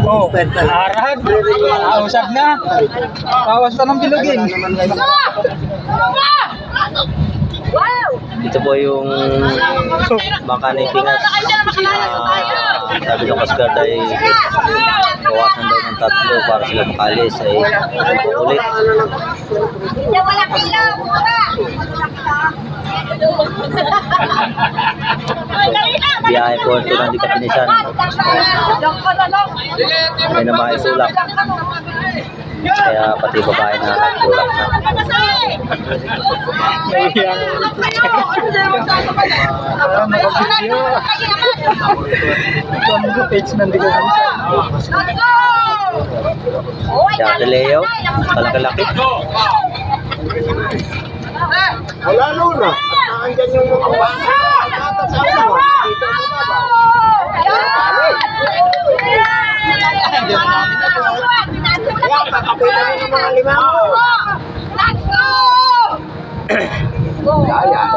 Oh, arad. Usap na. Bawas pa ng bilugin. Ito po yung makanikingas. Sabi ng Coast Guard ay bawasan daw ng 3 para sila makalis ay ulit. Biyahe po ito ng Dikapinisan. May namahay tulak. Kaya pati babae na nagtulak na. Dati Leo, kalaki-laki. Lalo na. Andyan yung mga bata.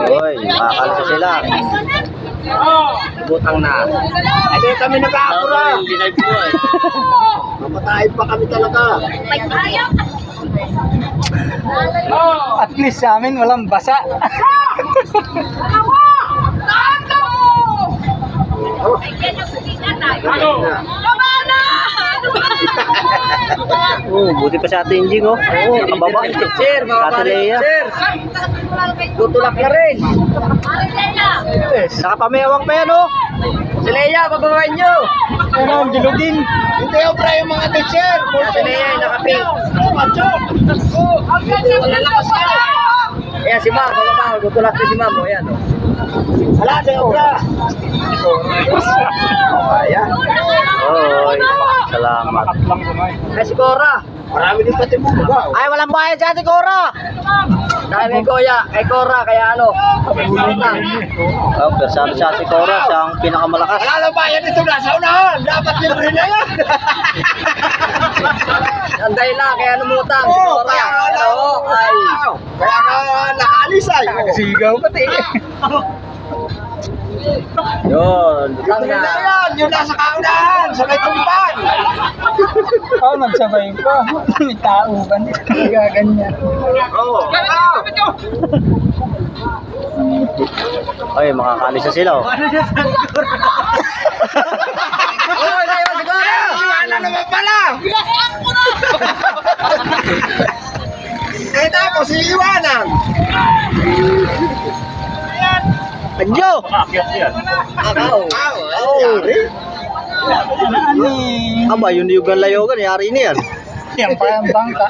Uy, makakalis na sila. Butang na. Ay, kami nag-aapura. Mamatayin pa kami talaga. At least sa amin walang basa. Buti pa sa ating Jing, oh. Nakababa. Sir, Ate Lea. Sir, tutulak na rin. Nakapamewang pa yan, oh. Si Lea, babawain nyo. Ano ang bilugin? Hindi yung pre yung mga teacher. Si Lea ay nakapink. Malalakas ka. Ayan si Ma'am, bababa. Tutulak na si Ma'am. Ayan, oh. Hala, si Obra. Ayan. Oy, salamat. Ay, si Cora. Marami din pati mo. Ay, walang bayad siya si Cora. Dahil kay Kuya, kay Cora, kaya ano. Utang. Oh, pero sabi sa si Cora, siya ang pinakamalakas. Wala lang bayad ito na sa unahan. Dapat libre na yan. Anday lang, kaya numutang si Cora. Kaya ka nakaalis ay. Sigaw pati. Yun. Utang na yan, yun nasa kaunahan, sa may tumpan. Oh, nagsabay pa. May tao ba? Gaganyan. Oo. Ay, makakalis na sila, oh. Oh, tayo siguro. Ano naman pala? Eh tapos, iiwanan. Adyo! Akaw. Aba, yun yung layogan, yari na yan. Yan pa ang bangka.